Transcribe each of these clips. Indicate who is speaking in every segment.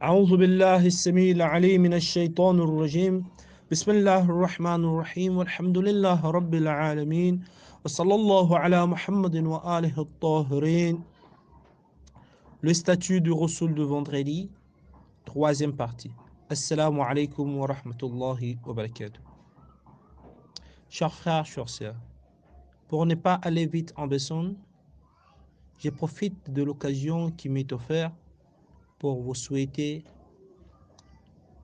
Speaker 1: أعوذ بالله السميع العليم من الشيطان الرجيم بسم الله الرحمن الرحيم والحمد لله رب العالمين وصلى الله على محمد وآله الطاهرين. Le statut du Rasoul de vendredi, troisième partie. Assalamu alaikum wa rahmatullahi wa barakatuh. Chers frères, chers sœurs, pour ne pas aller vite en besogne, je profite de l'occasion qui m'est offerte pour vous souhaiter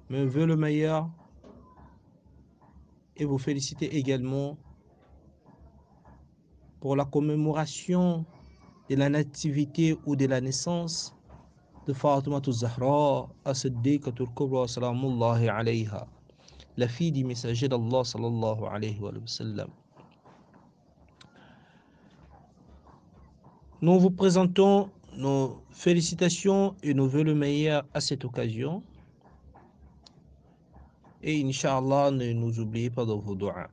Speaker 1: mes vœux le meilleur et vous féliciter également pour la commémoration de la nativité ou de la naissance de Fatima Zahra as-Siddiqatul Kubra salamullahi alayha, la fille du messager d'Allah sallallahu alayhi wa sallam. Nous vous présentons nos félicitations et nos vœux le meilleur à cette occasion. Et Inch'Allah, ne nous oubliez pas dans vos doigts.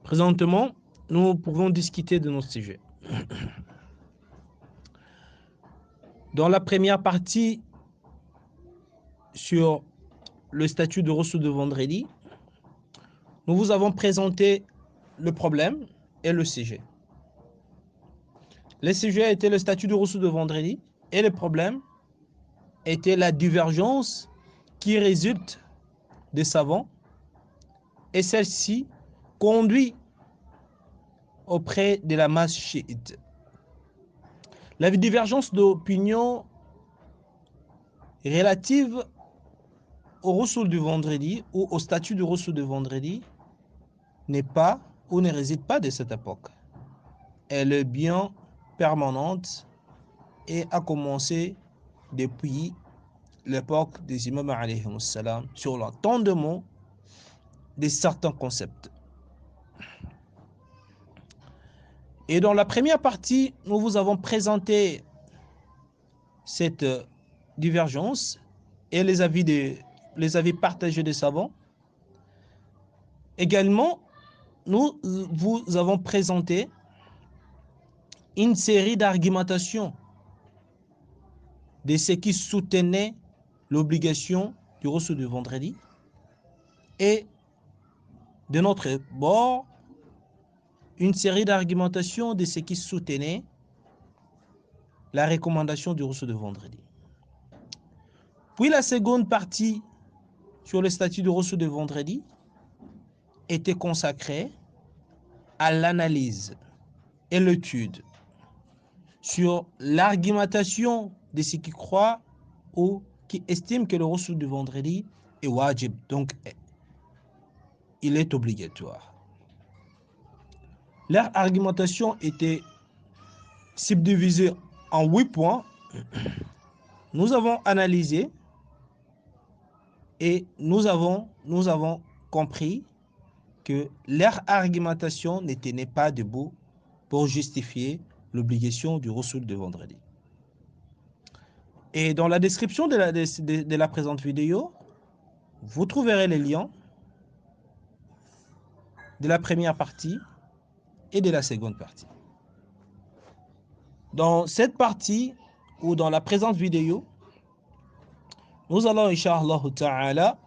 Speaker 1: Présentement, nous pouvons discuter de nos sujets. Dans la première partie sur le statut de Rasoul de vendredi, nous vous avons présenté le problème et le sujet. Le sujet était le statut de Rasoul de vendredi et le problème était la divergence qui résulte des savants et celle-ci conduit auprès de la masse chiite. La divergence d'opinion relative au Rasoul du vendredi ou au statut du Rasoul de vendredi n'est pas ou ne réside pas de cette époque. Elle est bien permanente et a commencé depuis l'époque des imams alayhi salam sur l'entendement de certains concepts. Et dans la première partie, nous vous avons présenté cette divergence et les avis partagés des savants. Également, nous vous avons présenté une série d'argumentations de ceux qui soutenaient l'obligation du Rasoul du vendredi et de notre bord, une série d'argumentations de ceux qui soutenaient la recommandation du Rasoul du vendredi. Puis la seconde partie sur le statut du Rasoul du vendredi était consacrée à l'analyse et l'étude sur l'argumentation de ceux qui croient ou qui estiment que le Rasoul du vendredi est wajib, donc il est obligatoire. Leur argumentation était subdivisée en 8 points. Nous avons analysé et nous avons compris que leur argumentation ne tenait pas debout pour justifier l'obligation du Rasoul de vendredi. Et dans la description de la présente vidéo, vous trouverez les liens de la première partie et de la seconde partie. Dans cette partie ou dans la présente vidéo, nous allons, Inch'Allah Ta'ala,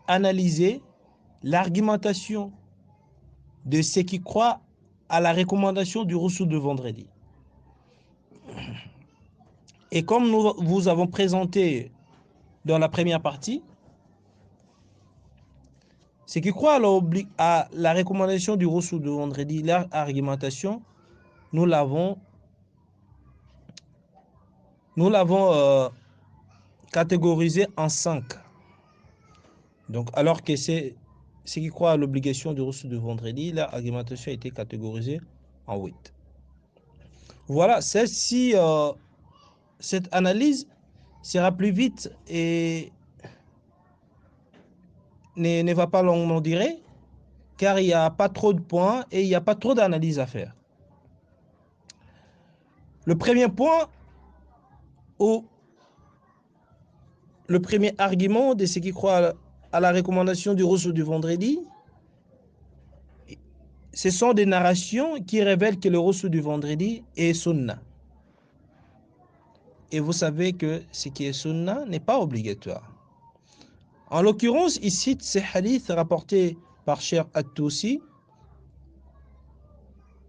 Speaker 1: analyser l'argumentation de ceux qui croient à la recommandation du Rasoul de vendredi. Et comme nous vous avons présenté dans la première partie, ceux qui croient à la recommandation du Rasoul de vendredi, leur argumentation, nous l'avons catégorisé en 5. Donc, alors que ceux qui croient à l'obligation du Rasoul de vendredi, leur argumentation a été catégorisée en 8. Voilà, cette analyse sera plus vite et ne va pas longuement durer, car il n'y a pas trop de points et il n'y a pas trop d'analyse à faire. Le premier point, ou le premier argument de ceux qui croient à la recommandation du Rasoul du vendredi, ce sont des narrations qui révèlent que le Rasoul du vendredi est sunna. et vous savez que ce qui est sunna n'est pas obligatoire. En l'occurrence, il cite ces hadiths rapportés par Cheikh At-Tousi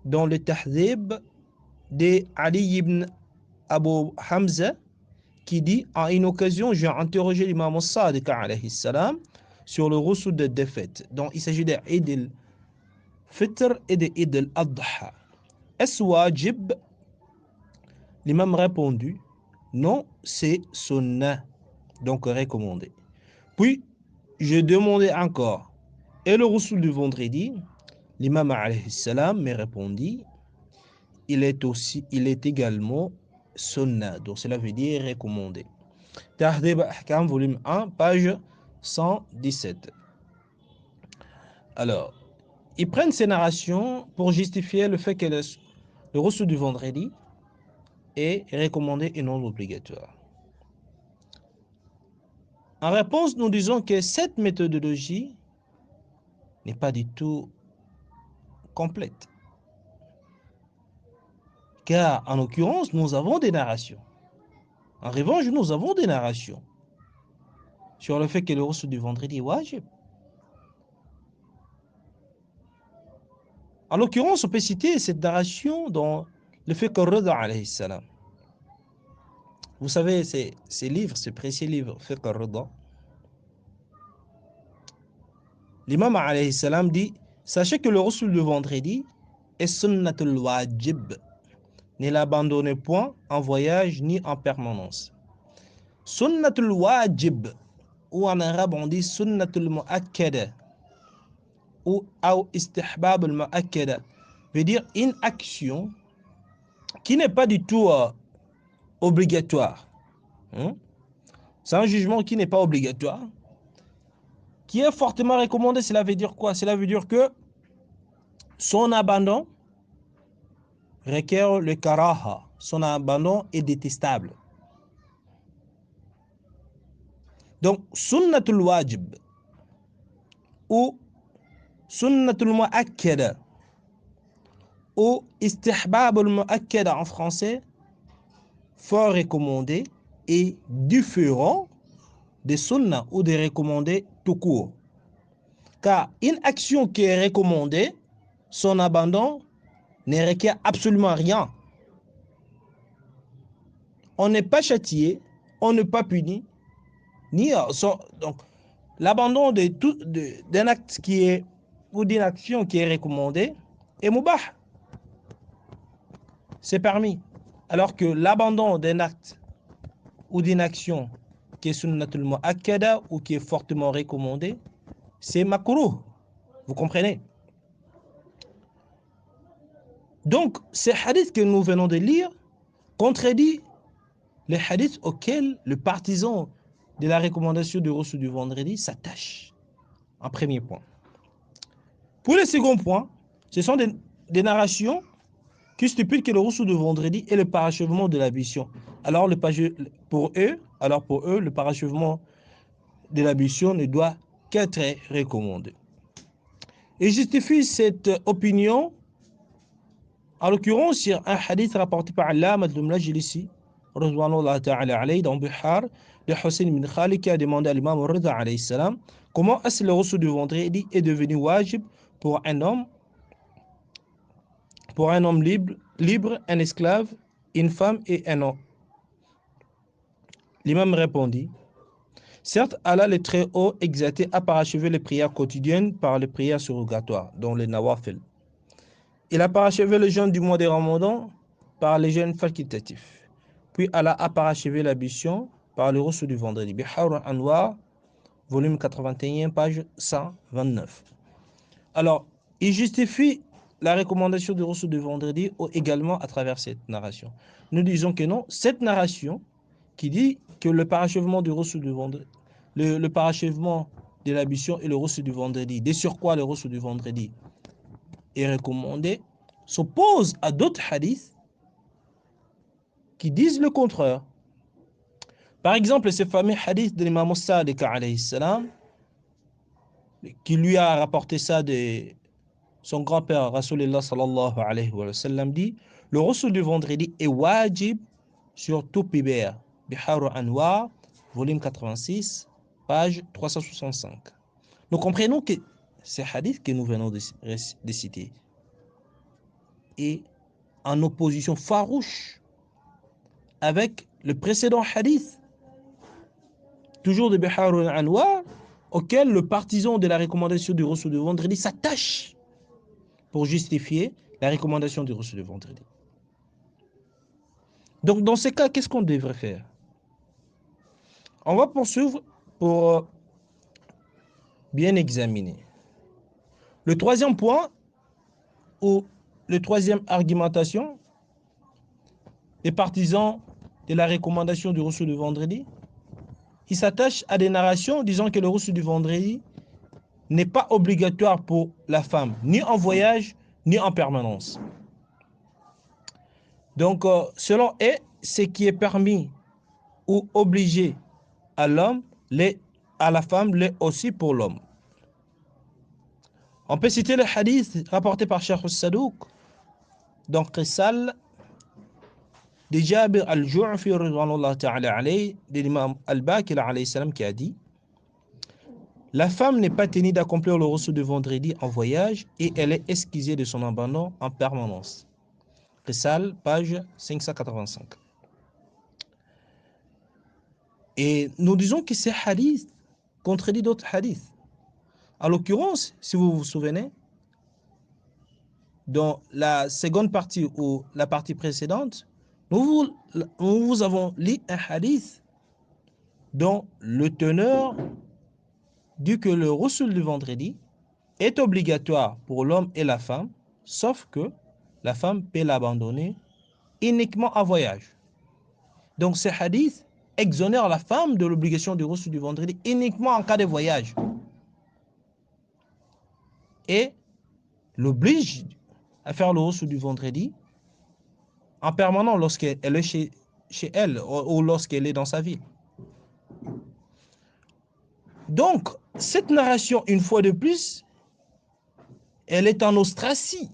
Speaker 1: dans le Tahdhib de Ali ibn Abu Hamza, qui dit: à une occasion, j'ai interrogé l'imam al-Sadiq alayhi salam sur le rousseau de défaite. Donc, il s'agit de Eid al-Fitr et de Eid al-Adha. Est-ce wajib? L'imam répondu: non, c'est sunnah, donc recommandé. Puis, je demandais encore: et le rousseau du vendredi? L'imam alayhi salam me répondit: il est également sunnah, donc cela veut dire recommandé. Tahdhib Ahkam, volume 1, page 117. Alors, ils prennent ces narrations pour justifier le fait que le rousseau du vendredi est recommandé et non obligatoire. En réponse, nous disons que cette méthodologie n'est pas du tout complète. Car, en l'occurrence, nous avons des narrations. En revanche, nous avons des narrations sur le fait que le rousseau du vendredi est wajib. En l'occurrence, on peut citer cette narration dans le Fiqh al-Rida alayhi salam. Vous savez, ces livres, ces précieux livres, Fiqh al-Rida, l'imam alayhi salam dit: sachez que le rousseau du vendredi est sunnatul wajib. Ne l'abandonnez point en voyage ni en permanence. Sunnatul wajib, ou en arabe on dit sunnatul mu'akkada, ou istihbab al-mu'akkada, veut dire une action qui n'est pas du tout obligatoire. C'est un jugement qui n'est pas obligatoire, qui est fortement recommandé. Cela veut dire quoi? Cela veut dire que son abandon requiert le karaha. Son abandon est détestable. Donc, sunnatul wajib ou sunnatul mu'akkada ou istihbab al-mu'akkada en français, fort recommandé et différent des sunnah ou des recommandés tout court. Car une action qui est recommandée, son abandon ne requiert absolument rien. On n'est pas châtié, on n'est pas puni, ni donc l'abandon d'un acte qui est ou d'une action qui est recommandée est mubah, c'est permis. Alors que l'abandon d'un acte ou d'une action qui est sunnatul mu'akkada ou qui est fortement recommandée, c'est makruh. Vous comprenez? Donc, ces hadiths que nous venons de lire contredit les hadiths auxquels le partisan de la recommandation du rousseau du vendredi s'attache. En premier point. Pour le second point, ce sont des narrations qui stipulent que le rousseau du vendredi est le parachèvement de la mission. Alors, pour eux, le parachèvement de la mission ne doit qu'être recommandé. Et justifie cette opinion, en l'occurrence, sur un hadith rapporté par Allama al-Majlisi, Ridwanullah ta'ala alayhi, dans Bihar, de Hussein ibn Khalid, qui a demandé à l'imam Rida alayhi salam comment est-ce le rousseau du vendredi est devenu wajib pour un homme libre, un esclave, une femme et un homme. L'imam répondit: certes, Allah le Très-Haut exalté a parachevé les prières quotidiennes par les prières surrogatoires, dont les nawafil. Il a parachevé le jeûne du mois de Ramadan par les jeûnes facultatifs. Puis Allah a parachevé l'ablution par le rousseau du vendredi. Bihar al-Anwar, volume 81, page 129. Alors, il justifie la recommandation du rousseau du vendredi également à travers cette narration. Nous disons que non, cette narration qui dit que le parachèvement du rousseau du vendredi, le parachèvement de l'ablution et le rousseau du vendredi, de surcroît le rousseau du vendredi est recommandé, s'oppose à d'autres hadiths qui disent le contraire. Par exemple, ce fameux hadith de l'imam Sadiq alayhi salam, qui lui a rapporté ça de son grand-père, Rasulullah sallallahu alayhi wa sallam, dit: le rousseau du vendredi est wajib sur Toupibert, Bihar Anwar, volume 86, page 365. Nous comprenons que ces hadiths que nous venons de citer est en opposition farouche avec le précédent hadith, toujours de Bihar Anwar, auquel le partisan de la recommandation du reçu de vendredi s'attache pour justifier la recommandation du reçu de vendredi. Donc, dans ces cas, qu'est-ce qu'on devrait faire? On va poursuivre pour bien examiner. Le troisième point, ou le troisième argumentation, les partisans de la recommandation du reçu de vendredi, ils s'attachent à des narrations disant que le reçu du vendredi n'est pas obligatoire pour la femme, ni en voyage, ni en permanence. Donc, selon eux, ce qui est permis ou obligé à l'homme, à la femme, l'est aussi pour l'homme. On peut citer le hadith rapporté par Cheikh al-Sadouk, dans Qissal, de Jabir al-Ju'fi, de l'imam al-Baqir alayhi salam, qui a dit: la femme n'est pas tenue d'accomplir le reçu de vendredi en voyage et elle est excusée de son abandon en permanence. Qissal, page 585. Et nous disons que ces hadiths contredit d'autres hadiths. En l'occurrence, si vous vous souvenez, dans la seconde partie ou la partie précédente, nous vous avons lu un hadith dont le teneur dit que le reçu du vendredi est obligatoire pour l'homme et la femme, sauf que la femme peut l'abandonner uniquement en voyage. Donc ce hadith exonère la femme de l'obligation du reçu du vendredi uniquement en cas de voyage et l'oblige à faire le reçu du vendredi en permanent lorsqu'elle est chez elle ou lorsqu'elle est dans sa ville. Donc, cette narration, une fois de plus, elle est en ostracie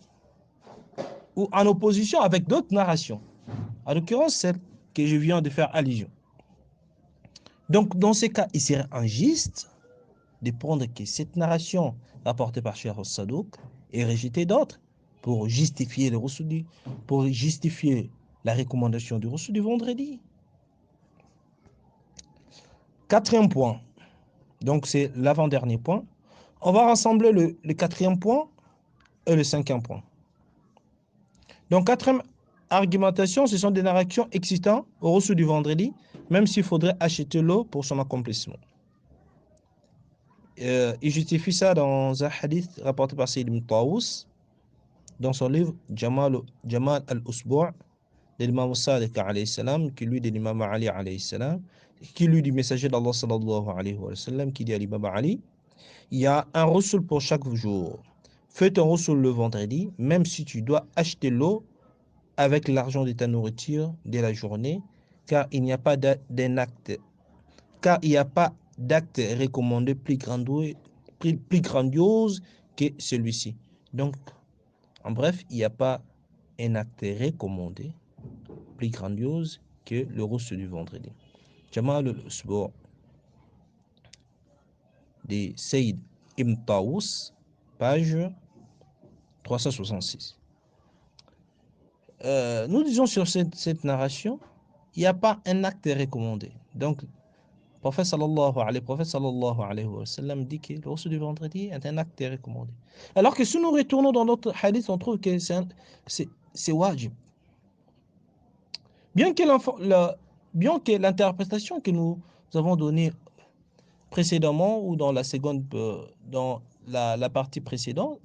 Speaker 1: ou en opposition avec d'autres narrations, en l'occurrence celle que je viens de faire allusion. Donc, dans ces cas, il serait injuste de prendre que cette narration rapportée par Cheikh al-Sadouk et rejeter d'autres pour justifier pour justifier la recommandation du reçu du vendredi. Quatrième point, donc c'est l'avant-dernier point. On va rassembler le quatrième point et le cinquième point. Donc, quatrième argumentation, ce sont des narrations excitantes au reçu du vendredi, même s'il faudrait acheter l'eau pour son accomplissement. Il justifie ça dans un hadith rapporté par Sayyid ibn Tawus, dans son livre Jamal al-Usbu' de l'imam Sadiq alayhi salam, qui lui de l'imam Ali alayhi salam, qui lui du messager d'Allah sallallahu alayhi wa sallam, qui dit à l'imam Ali: il y a un rasoul pour chaque jour. Fais ton rasoul le vendredi, même si tu dois acheter l'eau avec l'argent de ta nourriture de la journée, car il n'y a pas d'acte recommandé plus grandiose que celui-ci. Donc, en bref, il n'y a pas un acte recommandé plus grandiose que le reçu du vendredi. Jamal al-Usbu' de Sayyid ibn Tawus, page 366. Nous disons sur cette narration, il n'y a pas un acte recommandé. Donc, le prophète sallallahu alayhi wa sallam dit que le reçu du vendredi est un acte recommandé. Alors que si nous retournons dans notre hadith, on trouve que c'est wajib. Bien que l'interprétation que nous avons donnée précédemment ou dans la seconde, dans la partie précédente,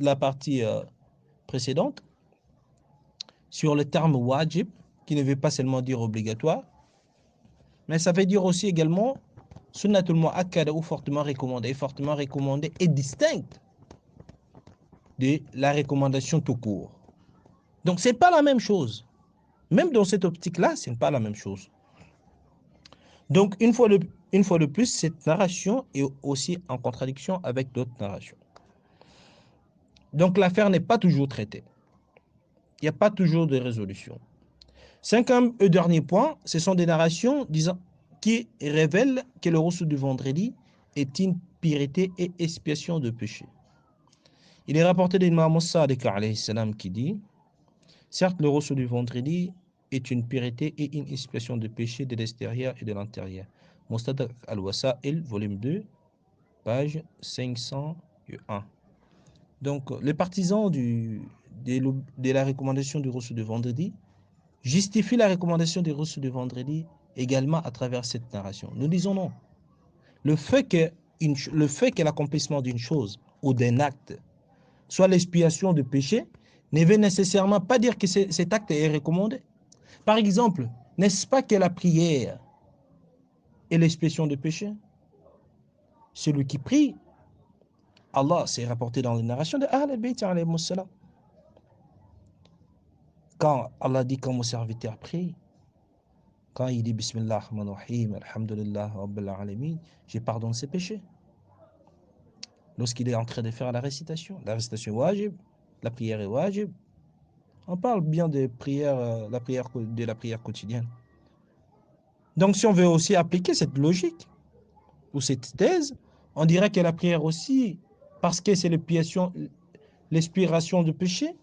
Speaker 1: sur le terme wajib, qui ne veut pas seulement dire obligatoire, mais ça veut dire aussi également sunnatul mu'akkada ou fortement recommandé. Et fortement recommandé est distinct de la recommandation tout court. Donc c'est pas la même chose. Même dans cette optique-là, ce n'est pas la même chose. Donc une fois de plus, cette narration est aussi en contradiction avec d'autres narrations. Donc l'affaire n'est pas toujours traitée. Il n'y a pas toujours de résolution. Cinquième et dernier point, ce sont des narrations qui révèlent que le ghusl du vendredi est une pureté et expiation de péché. Il est rapporté d'Imam Sadiq alayhi salam qui dit: certes, le ghusl du vendredi est une pureté et une expiation de péché de l'extérieur et de l'intérieur. Mustadrak al-Wasa'il, volume 2, page 501. Donc, les partisans de la recommandation du ghusl du vendredi justifient la recommandation du ghusl du vendredi également à travers cette narration. Nous disons non. Le fait que l'accomplissement d'une chose ou d'un acte soit l'expiation de péché ne veut nécessairement pas dire que cet acte est recommandé. Par exemple, n'est-ce pas que la prière est l'expiation de péché? Celui qui prie, Allah, c'est rapporté dans les narrations de Ahl al-Bayt alayhi salam. Quand Allah dit, quand mon serviteur prie, quand il dit Bismillah ar-Rahman ar-Rahim, Alhamdulillah Rabbil Alamin, je pardonne ses péchés. Lorsqu'il est en train de faire la récitation est wajib, la prière est wajib. On parle bien de prière, de la prière quotidienne. Donc, si on veut aussi appliquer cette logique ou cette thèse, on dirait que la prière aussi, parce que c'est l'expiration du péché,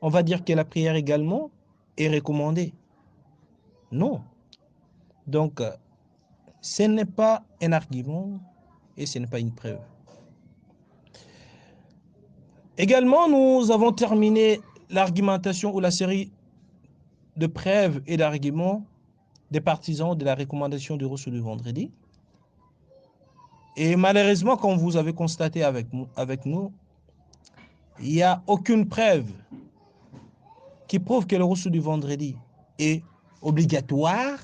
Speaker 1: on va dire que la prière également est recommandée. Non. Donc, ce n'est pas un argument et ce n'est pas une preuve. Également, nous avons terminé l'argumentation ou la série de preuves et d'arguments des partisans de la recommandation du ghusl du vendredi. Et malheureusement, comme vous avez constaté avec nous, il n'y a aucune preuve qui prouve que le ghusl du vendredi est obligatoire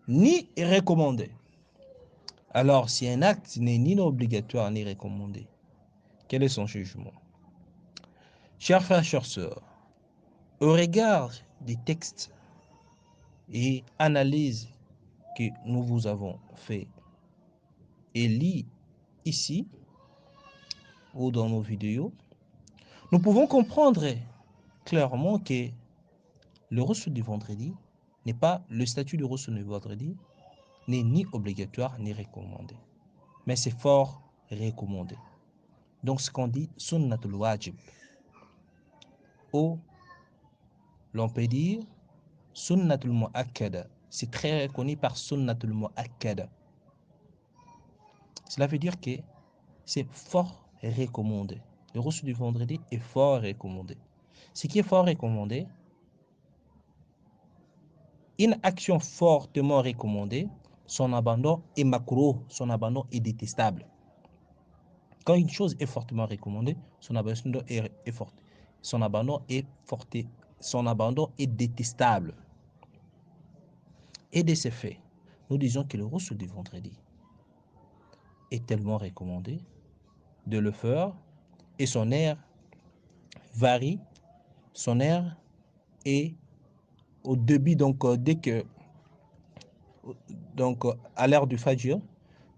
Speaker 1: ni recommandé. Alors, si un acte n'est ni obligatoire ni recommandé, quel est son jugement? Chers frères, chères sœurs, au regard des textes et analyses que nous vous avons fait et lit ici ou dans nos vidéos, nous pouvons comprendre clairement que le ghusl du vendredi n'est pas, le statut du ghusl du vendredi n'est ni obligatoire ni recommandé, mais c'est fort recommandé. Donc ce qu'on dit sunnatul wajib, ou l'on peut dire sunnatul mu'akkada, c'est très reconnu par sunnatul mu'akkada. Cela veut dire que c'est fort recommandé. Le ghusl du vendredi est fort recommandé. Ce qui est fort recommandé, une action fortement recommandée, son abandon est makruh, son abandon est détestable. Quand une chose est fortement recommandée, son abandon est fort. Son abandon est détestable. Et de ces faits, nous disons que le ghusl du vendredi est tellement recommandé de le faire et son air varie, son air est au début, donc à l'heure du Fajr,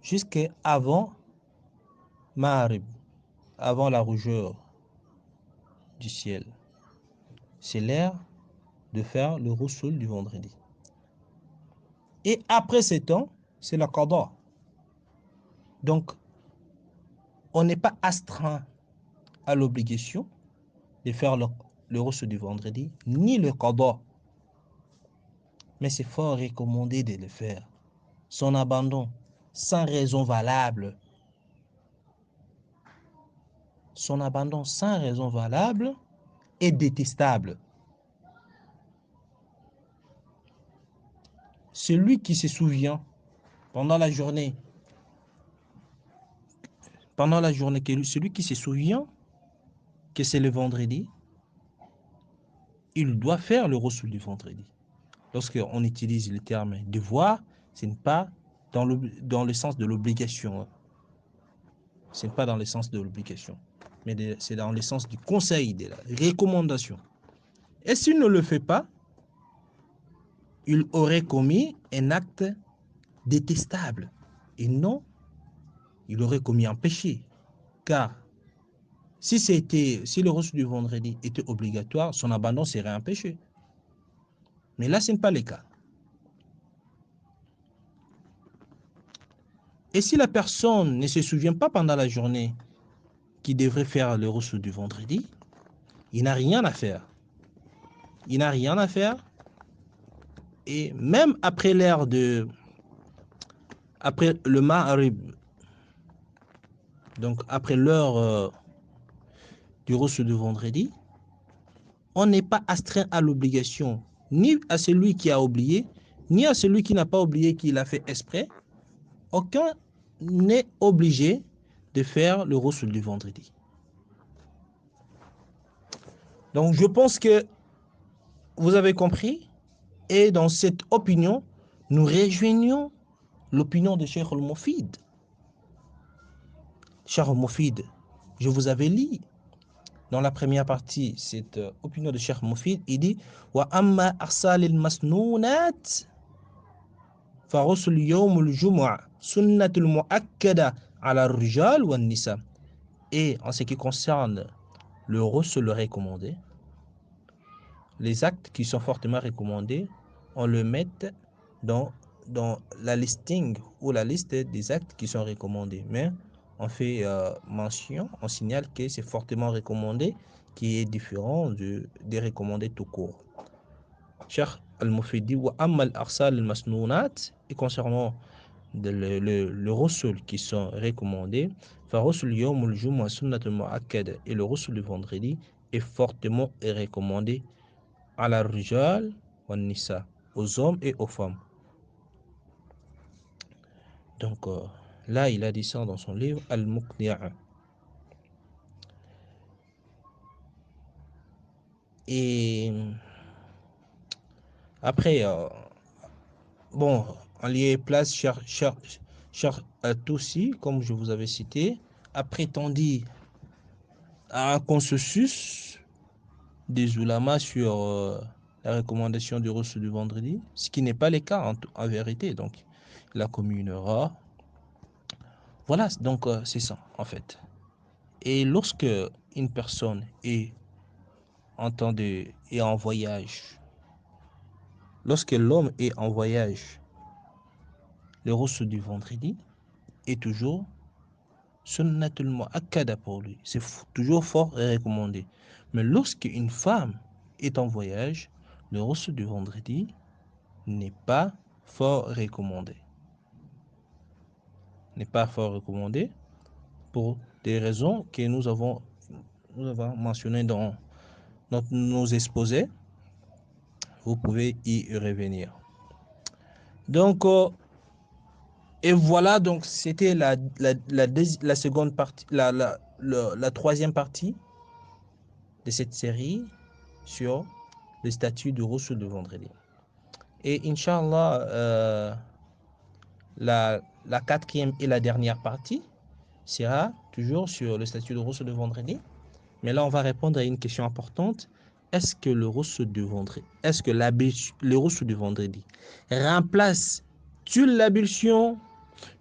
Speaker 1: jusqu'avant Maghrib, avant la rougeur du ciel. C'est l'heure de faire le ghusl du vendredi. Et après ces temps, c'est la qada. Donc, on n'est pas astreint à l'obligation de faire le ghusl du vendredi, ni le qada. Mais c'est fort recommandé de le faire. Son abandon, sans raison valable. Son abandon sans raison valable est détestable. Celui qui se souvient pendant la journée, celui qui se souvient que c'est le vendredi, il doit faire le ghusl du vendredi. Lorsqu'on utilise le terme devoir, ce n'est pas dans le sens de l'obligation. Ce n'est pas dans le sens de l'obligation, mais c'est dans le sens du conseil, de la recommandation. Et s'il ne le fait pas, il aurait commis un acte détestable. Et non, il aurait commis un péché. Car si le ghusl du vendredi était obligatoire, son abandon serait un péché. Mais là, ce n'est pas le cas. Et si la personne ne se souvient pas pendant la journée qu'il devrait faire le ghusl du vendredi, il n'a rien à faire. Il n'a rien à faire. Et même après après le Maghrib, donc après l'heure du ghusl du vendredi, on n'est pas astreint à l'obligation, ni à celui qui a oublié, ni à celui qui n'a pas oublié qu'il a fait exprès. Aucun n'est obligé de faire le ghusl du vendredi. Donc je pense que vous avez compris, et dans cette opinion, nous rejoignons l'opinion de Cheikh al-Mufid. Cheikh al-Mufid, je vous avais lu dans la première partie cette opinion de Cheikh al-Mufid, il dit wa amma arsal al-masnunat fa ghusl yawm al-jumu'ah sunnatul muakkada ala ar-rijal wa an-nisa. Et en ce qui concerne le ghusl recommandé, les actes qui sont fortement recommandés, on le met dans la listing ou la liste des actes qui sont recommandés. Mais on fait mention, on signale que c'est fortement recommandé, qui est différent des recommandés tout court. Cheikh Al-Mufidi wa ammal arsal al-masnunat, et concernant le ghusl qui sont recommandés, fa ghusl yawm al-jumu'ah sunnatul muakkada, et le ghusl du vendredi est fortement recommandé à la rijal wa nisa, aux hommes et aux femmes. Donc là, il a dit ça dans son livre Al-Muqni'a. Et après, bon, en lieu et place, Cheikh Al-Tousi, comme je vous avais cité, a prétendu à un consensus des ulamas sur la recommandation du ghusl du vendredi, ce qui n'est pas le cas en vérité. Donc, il a commis une erreur. Voilà, donc c'est ça en fait. Et lorsque une personne est en voyage, lorsque l'homme est en voyage, le ghusl du vendredi est toujours sunnatul muakkada pour lui. C'est toujours fort et recommandé. Mais lorsque une femme est en voyage, le ghusl du vendredi n'est pas fort recommandé. N'est pas fort recommandé pour des raisons que nous avons mentionnées dans nos exposés. Vous pouvez y revenir. Donc, et voilà, donc c'était la seconde partie, la troisième partie de cette série sur le statut du ghusl de vendredi. Et Inch'Allah, la quatrième et la dernière partie sera toujours sur le statut de ghusl de vendredi. Mais là, on va répondre à une question importante. Est-ce que le ghusl du vendredi, est-ce que le ghusl du vendredi remplace-t-il l'ablution?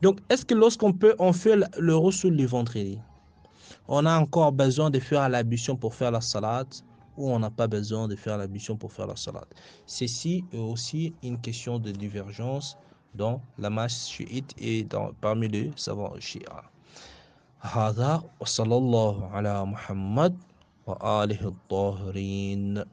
Speaker 1: Donc, est-ce que on fait le ghusl du vendredi, on a encore besoin de faire l'ablution pour faire la salat, ou on n'a pas besoin de faire l'ablution pour faire la salat? Ceci est aussi une question de divergence dans la masse chiite et parmi les savants chiites. هذا وصلى الله على محمد وآله الطاهرين.